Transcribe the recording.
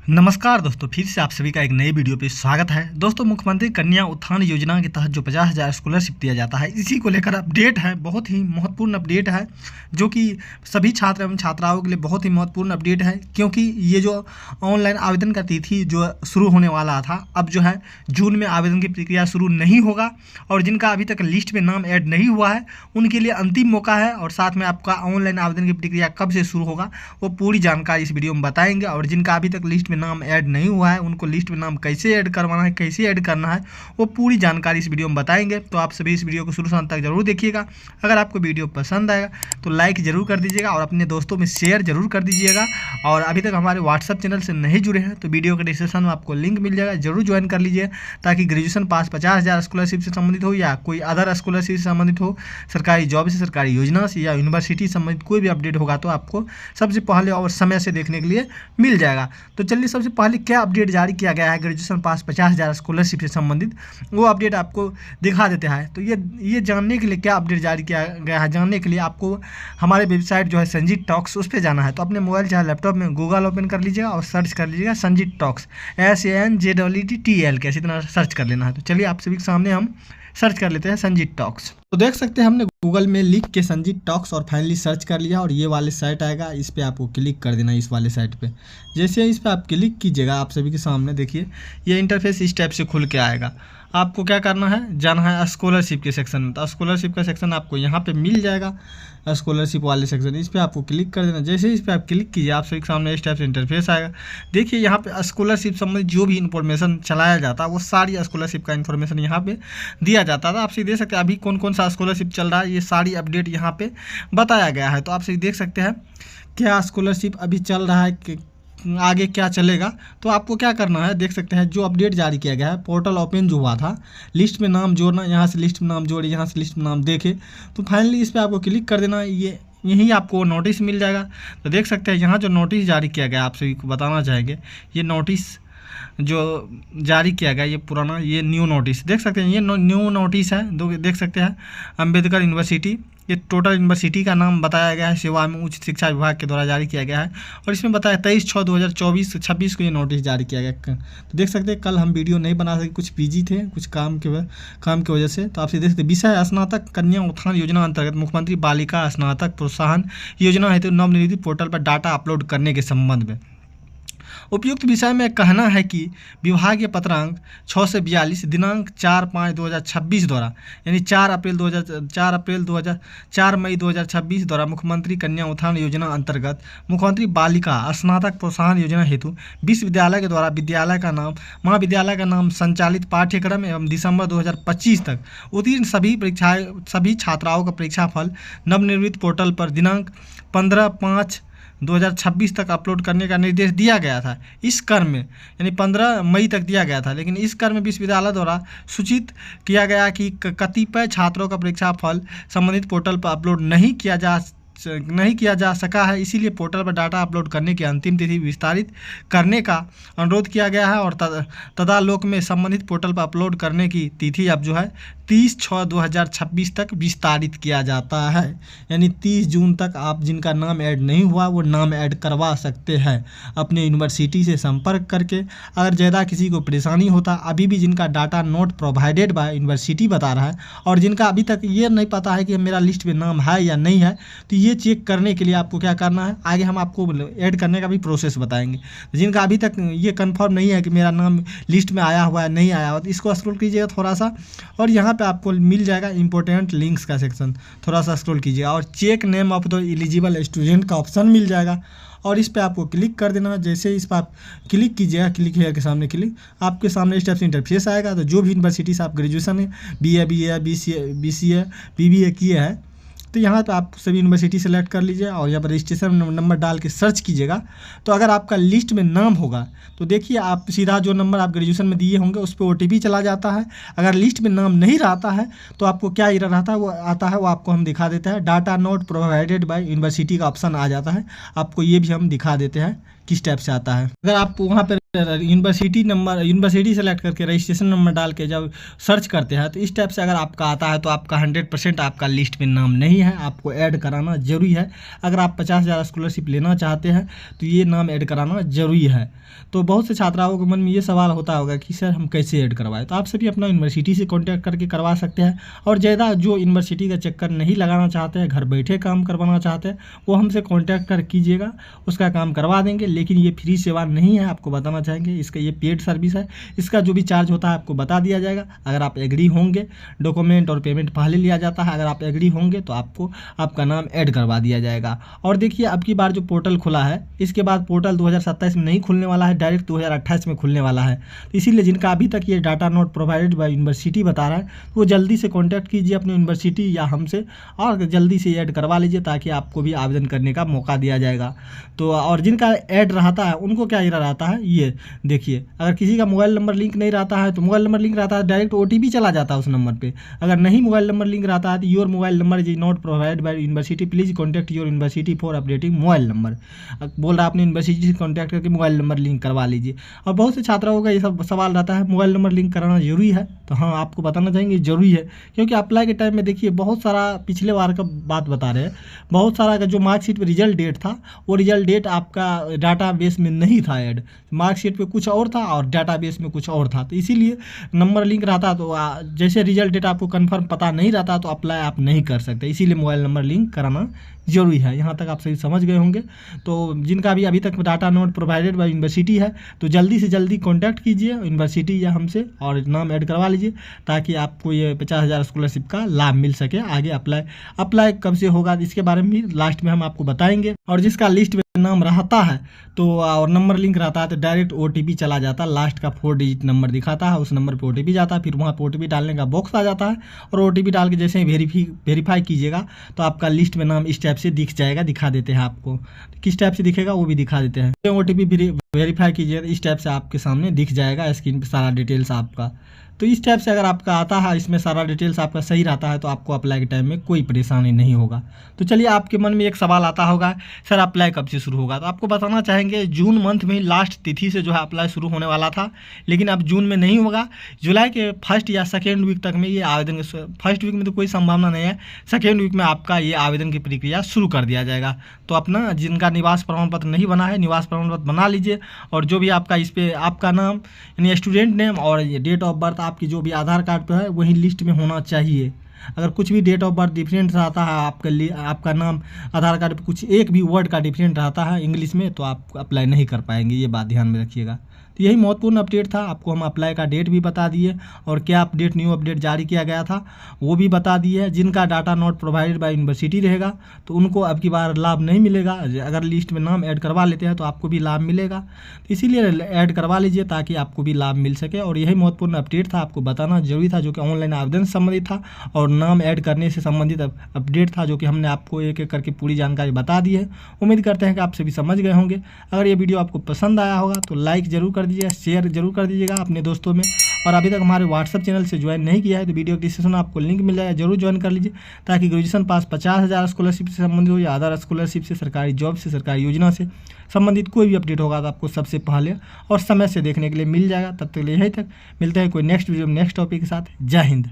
नमस्कार दोस्तों, फिर से आप सभी का एक नए वीडियो पे स्वागत है। दोस्तों, मुख्यमंत्री कन्या उत्थान योजना के तहत जो 50,000 स्कॉलरशिप दिया जाता है, इसी को लेकर अपडेट है। बहुत ही महत्वपूर्ण अपडेट है, जो कि सभी छात्र एवं छात्राओं के लिए बहुत ही महत्वपूर्ण अपडेट है, क्योंकि ये जो ऑनलाइन आवेदन का तिथि जो शुरू होने वाला था, अब जो है जून में आवेदन की प्रक्रिया शुरू नहीं होगा। और जिनका अभी तक लिस्ट में नाम ऐड नहीं हुआ है, उनके लिए अंतिम मौका है। और साथ में आपका ऑनलाइन आवेदन की प्रक्रिया कब से शुरू होगा, वो पूरी जानकारी इस वीडियो में बताएंगे। और जिनका अभी तक लिस्ट में नाम ऐड नहीं हुआ है, उनको लिस्ट में नाम कैसे ऐड करवाना है, कैसे ऐड करना है, वो पूरी जानकारी इस वीडियो में बताएंगे। तो आप सभी इस वीडियो को शुरू से अंत तक जरूर देखिएगा। अगर आपको वीडियो पसंद आएगा तो लाइक जरूर कर दीजिएगा और अपने दोस्तों में शेयर जरूर कर दीजिएगा। और अभी तक हमारे व्हाट्सअप चैनल से नहीं जुड़े हैं तो वीडियो के डिस्क्रिप्शन में आपको लिंक मिल जाएगा, जरूर ज्वाइन कर लीजिए, ताकि ग्रेजुएशन पास 50,000 स्कॉलरशिप से संबंधित हो या कोई अदर स्कॉलरशिप से संबंधित हो, सरकारी जॉब से, सरकारी योजना से या यूनिवर्सिटी संबंधित कोई भी अपडेट होगा तो आपको सबसे पहले और समय से देखने के लिए मिल जाएगा। तो चलिए, सबसे पहले क्या अपडेट जारी किया गया है ग्रेजुएशन पास 50,000 स्कॉलरशिप से संबंधित, वो अपडेट आपको दिखा देते हैं। तो ये जानने के लिए क्या अपडेट जारी किया गया है, जानने के लिए आपको हमारे वेबसाइट जो है संजीत टॉक्स, उस पर जाना है। तो अपने मोबाइल चाहे लैपटॉप में गूगल ओपन कर लीजिएगा और सर्च कर लीजिएगा संजीत टॉक्स, SANJEETTL के, इसी तरह सर्च कर लेना है। तो चलिए, आप सभी के सामने हम सर्च कर लेते हैं संजीत टॉक्स। तो देख सकते हैं हमने गूगल में लिख के संजीत टॉक्स और फाइनली सर्च कर लिया, और ये वाले साइट आएगा, इस पर आपको क्लिक कर देना है, इस वाले साइट पे। जैसे इस पर आप क्लिक कीजिएगा, आप सभी के सामने देखिए ये इंटरफेस इस टाइप से खुल के आएगा। आपको क्या करना है, जाना है स्कॉलरशिप के सेक्शन में। तो स्कॉलरशिप का सेक्शन आपको यहाँ पे मिल जाएगा, स्कॉलरशिप वाले सेक्शन, इस पर आपको क्लिक कर देना। जैसे इस पर आप क्लिक कीजिए, आप सभी के सामने इस टाइप से इंटरफेस आएगा। देखिए, यहाँ पे स्कॉलरशिप संबंधित जो भी इन्फॉर्मेशन चलाया जाता है, वो सारी स्कॉलरशिप का इन्फॉर्मेशन यहाँ पे दिया जाता था। आप सभी देख सकते हैं अभी कौन कौन सा स्कॉलरशिप चल रहा है, ये सारी अपडेट यहाँ पे बताया गया है। तो आप सभी देख सकते हैं क्या स्कॉलरशिप अभी चल रहा है, कि आगे क्या चलेगा। तो आपको क्या करना है, देख सकते हैं जो अपडेट जारी किया गया है, पोर्टल ओपन जो हुआ था, लिस्ट में नाम जोड़ना, यहाँ से लिस्ट में नाम जोड़े, यहाँ से लिस्ट में नाम देखे, तो फाइनली इस पर आपको क्लिक कर देना। यही आपको नोटिस मिल जाएगा। तो देख सकते हैं यहाँ जो नोटिस जारी किया गया, आप सभी को बताना चाहेंगे, ये नोटिस जो जारी किया गया, ये पुराना, ये न्यू नोटिस देख सकते हैं, ये न्यू नोटिस है। देख सकते हैं अंबेडकर यूनिवर्सिटी, ये टोटल यूनिवर्सिटी का नाम बताया गया है, सेवा में उच्च शिक्षा विभाग के द्वारा जारी किया गया है। और इसमें बताया 23/6/2024 को ये नोटिस जारी किया गया। तो देख सकते हैं कल हम वीडियो नहीं बना सके, कुछ बिजी थे, कुछ काम की वजह से। तो आपसे देख सकते विषय स्नातक कन्या उत्थान योजना अंतर्गत मुख्यमंत्री बालिका स्नातक प्रोत्साहन योजना हेतु नवनिर्मित पोर्टल पर डाटा अपलोड करने के संबंध में उपयुक्त विषय में कहना है कि विभागीय पत्रांक 6 से 42 दिनांक 4/5/2026 द्वारा, यानी 4 मई 2026 द्वारा मुख्यमंत्री कन्या उत्थान योजना अंतर्गत मुख्यमंत्री बालिका स्नातक प्रोत्साहन योजना हेतु विश्वविद्यालय के द्वारा विद्यालय का नाम, महाविद्यालय का नाम, संचालित पाठ्यक्रम एवं दिसंबर 2025 तक उत्तीर्ण सभी छात्राओं का परीक्षाफल नवनिर्मित पोर्टल पर दिनांक 15/5/2026 तक अपलोड करने का निर्देश दिया गया था। इस क्रम में, यानी 15 मई तक दिया गया था, लेकिन इस क्रम में विश्वविद्यालय द्वारा सूचित किया गया कि कतिपय छात्रों का परीक्षाफल संबंधित पोर्टल पर अपलोड नहीं किया जा सका है। इसीलिए पोर्टल पर डाटा अपलोड करने की अंतिम तिथि विस्तारित करने का अनुरोध किया गया है। और तदालोक में संबंधित पोर्टल पर अपलोड करने की तिथि अब जो है 30/6/2026 तक विस्तारित किया जाता है। यानी 30 जून तक आप जिनका नाम ऐड नहीं हुआ, वो नाम ऐड करवा सकते हैं अपने यूनिवर्सिटी से संपर्क करके। अगर ज़्यादा किसी को परेशानी होता, अभी भी जिनका data not provided by university बता रहा है, और जिनका अभी तक ये नहीं पता है कि मेरा लिस्ट में नाम है या नहीं है, तो ये चेक करने के लिए आपको क्या करना है, आगे हम आपको ऐड करने का भी प्रोसेस बताएंगे। जिनका अभी तक ये कंफर्म नहीं है कि मेरा नाम लिस्ट में आया हुआ है, नहीं आया हुआ, तो इसको स्क्रॉल कीजिएगा थोड़ा सा, और यहाँ पे आपको मिल जाएगा इंपॉर्टेंट लिंक्स का सेक्शन, थोड़ा सा स्क्रॉल कीजिएगा और check name of the eligible student का ऑप्शन मिल जाएगा, और इस पे आपको क्लिक कर देना। जैसे इस पर आप क्लिक कीजिएगा, क्लिक हेयर के सामने क्लिक, आपके सामने इस टाइप से इंटरफेस आएगा। तो जो भी यूनिवर्सिटी से आप ग्रेजुएशन है, BA, BCA, BBA किए हैं, तो यहाँ पे आप सभी यूनिवर्सिटी सेलेक्ट कर लीजिए और यहाँ पर रजिस्ट्रेशन नंबर डाल के सर्च कीजिएगा। तो अगर आपका लिस्ट में नाम होगा तो देखिए, आप सीधा जो नंबर आप ग्रेजुएशन में दिए होंगे उस पर OTP चला जाता है। अगर लिस्ट में नाम नहीं रहता है तो आपको क्या एरर रहता है, वो आता है, वो आपको हम दिखा देते हैं। Data not provided by university का ऑप्शन आ जाता है, आपको ये भी हम दिखा देते हैं किस टाइप से आता है। अगर आप वहाँ पर यूनिवर्सिटी सेलेक्ट करके रजिस्ट्रेशन नंबर डाल के जब सर्च करते हैं तो इस टाइप से अगर आपका आता है तो आपका 100% आपका लिस्ट में नाम नहीं है, आपको ऐड कराना जरूरी है। अगर आप 50,000 स्कॉलरशिप लेना चाहते हैं तो ये नाम ऐड कराना जरूरी है। तो बहुत से छात्राओं के मन में ये सवाल होता होगा कि सर हम कैसे ऐड करवाएं, तो आप सभी अपना यूनिवर्सिटी से कॉन्टैक्ट करके करवा सकते हैं। और ज़्यादा जो यूनिवर्सिटी का चक्कर नहीं लगाना चाहते हैं, घर बैठे काम करवाना चाहते हैं, वो हमसे कॉन्टैक्ट कर कीजिएगा, उसका काम करवा देंगे। लेकिन ये फ्री सेवा नहीं है, आपको बताना चाहेंगे, इसका ये पेड सर्विस है। इसका जो भी चार्ज होता है आपको बता दिया जाएगा। अगर आप एग्री होंगे, डॉक्यूमेंट और पेमेंट पहले लिया जाता है, अगर आप एग्री होंगे तो आपको आपका नाम ऐड करवा दिया जाएगा। और देखिए अब की बार जो पोर्टल खुला है, इसके बाद पोर्टल 2027 में नहीं खुलने वाला है, डायरेक्ट 2028 में खुलने वाला है। तो इसीलिए जिनका अभी तक ये data not provided by university बता रहा है, वो जल्दी से कॉन्टैक्ट कीजिए अपनी यूनिवर्सिटी या हमसे और जल्दी से ऐड करवा लीजिए, ताकि आपको भी आवेदन करने का मौका दिया जाएगा। तो और जिनका ऐड रहता है उनको क्या रहता है, ये देखिए, अगर किसी का मोबाइल नंबर लिंक नहीं रहता है तो मोबाइल नंबर लिंक रहता है डायरेक्ट OTP चला जाता है उस नंबर पे। अगर नहीं मोबाइल नंबर लिंक रहता है तो your mobile number is not provided by university, please contact your university for updating mobile number. बोल रहा है अपनी यूनिवर्सिटी से कॉन्टैक्ट करके मोबाइल नंबर लिंक करवा लीजिए। और बहुत से छात्राओं का ये सब सवाल रहता है मोबाइल नंबर लिंक कराना जरूरी है, तो हाँ आपको बताना चाहेंगे जरूरी है। क्योंकि अप्लाई के टाइम में देखिए बहुत सारा पिछले बार का बात बता रहे हैं, बहुत सारा का जो मार्कशीट पर रिजल्ट डेट था वो रिजल्ट डेट आपका डाटाबेस में नहीं था ऐड, मार्कशीट पे कुछ और था और डाटाबेस में कुछ और था। तो इसीलिए नंबर लिंक रहता तो जैसे रिजल्ट डेट आपको कंफर्म पता नहीं रहता तो अप्लाई आप नहीं कर सकते, इसीलिए मोबाइल नंबर लिंक कराना जरूरी है। यहाँ तक आप सही समझ गए होंगे। तो जिनका भी अभी तक data note provided by university है तो जल्दी से जल्दी कॉन्टैक्ट कीजिए यूनिवर्सिटी या हमसे और नाम ऐड करवा लीजिए, ताकि आपको ये 50,000 स्कॉलरशिप का लाभ मिल सके। आगे अप्लाई कब से होगा इसके बारे में भी लास्ट में हम आपको बताएंगे। और जिसका लिस्ट में नाम रहता है तो और नंबर लिंक रहता है तो डायरेक्ट OTP चला जाता है, लास्ट का 4 डिजिट नंबर दिखाता है, उस नंबर पे OTP जाता है, फिर वहाँ पे OTP डालने का बॉक्स आ जाता है और OTP डाल के जैसे ही वेरीफाई कीजिएगा तो आपका लिस्ट में नाम इस टाइप से दिख जाएगा, दिखा देते हैं आपको। किस टाइप से दिखेगा वो भी दिखा देते हैं। OTP वेरीफाई कीजिएगा, इस टाइप से आपके सामने दिख जाएगा स्क्रीन पर सारा डिटेल्स आपका। तो इस टाइप से अगर आपका आता है, इसमें सारा डिटेल्स आपका सही रहता है तो आपको अप्लाई के टाइम में कोई परेशानी नहीं होगा। तो चलिए आपके मन में एक सवाल आता होगा सर अप्लाई कब से शुरू होगा, तो आपको बताना चाहेंगे जून मंथ में ही लास्ट तिथि से जो है अप्लाई शुरू होने वाला था, लेकिन अब जून में नहीं होगा, जुलाई के फर्स्ट या सेकेंड वीक तक में ये आवेदन, फर्स्ट वीक में तो कोई संभावना नहीं है, सेकेंड वीक में आपका ये आवेदन की प्रक्रिया शुरू कर दिया जाएगा। तो अपना जिनका निवास प्रमाण पत्र नहीं बना है निवास प्रमाण पत्र बना लीजिए, और जो भी आपका इस पर आपका नाम यानी स्टूडेंट नेम और ये डेट ऑफ बर्थ आपकी जो भी आधार कार्ड पे है वही लिस्ट में होना चाहिए। अगर कुछ भी डेट ऑफ बर्थ डिफरेंट रहता है आपका नाम आधार कार्ड पे कुछ एक भी वर्ड का डिफरेंट रहता है इंग्लिश में तो आप अप्लाई नहीं कर पाएंगे, ये बात ध्यान में रखिएगा। तो यही महत्वपूर्ण अपडेट था, आपको हम अप्लाई का डेट भी बता दिए और क्या अपडेट न्यू अपडेट जारी किया गया था वो भी बता दिए। जिनका data not provided by university रहेगा तो उनको अब की बार लाभ नहीं मिलेगा, अगर लिस्ट में नाम ऐड करवा लेते हैं तो आपको भी लाभ मिलेगा। तो इसीलिए ऐड करवा लीजिए ताकि आपको भी लाभ मिल सके। और यही महत्वपूर्ण अपडेट था, आपको बताना जरूरी था, जो कि ऑनलाइन आवेदन से संबंधित था और नाम ऐड करने से संबंधित अपडेट था, जो कि हमने आपको एक एक करके पूरी जानकारी बता दी है। उम्मीद करते हैं कि आप सभी समझ गए होंगे। अगर ये वीडियो आपको पसंद आया होगा तो लाइक जरूर कर दीजिएगा, शेयर जरूर कर दीजिएगा अपने दोस्तों में, और अभी तक हमारे व्हाट्सएप चैनल से ज्वाइन नहीं किया है तो वीडियो डिस्क्रिप्शन में आपको लिंक मिल जाएगा, जरूर ज्वाइन कर लीजिए, ताकि ग्रेजुएशन पास 50,000 स्कॉलरशिप से संबंधित हो या अदर स्कॉलरशिप से, सरकारी जॉब से, सरकारी योजना से संबंधित कोई भी अपडेट होगा तो आपको सबसे पहले और समय से देखने के लिए मिल जाएगा। तब तक यहीं तक मिलते हैं कोई नेक्स्ट वीडियो में नेक्स्ट टॉपिक के साथ। जय हिंद।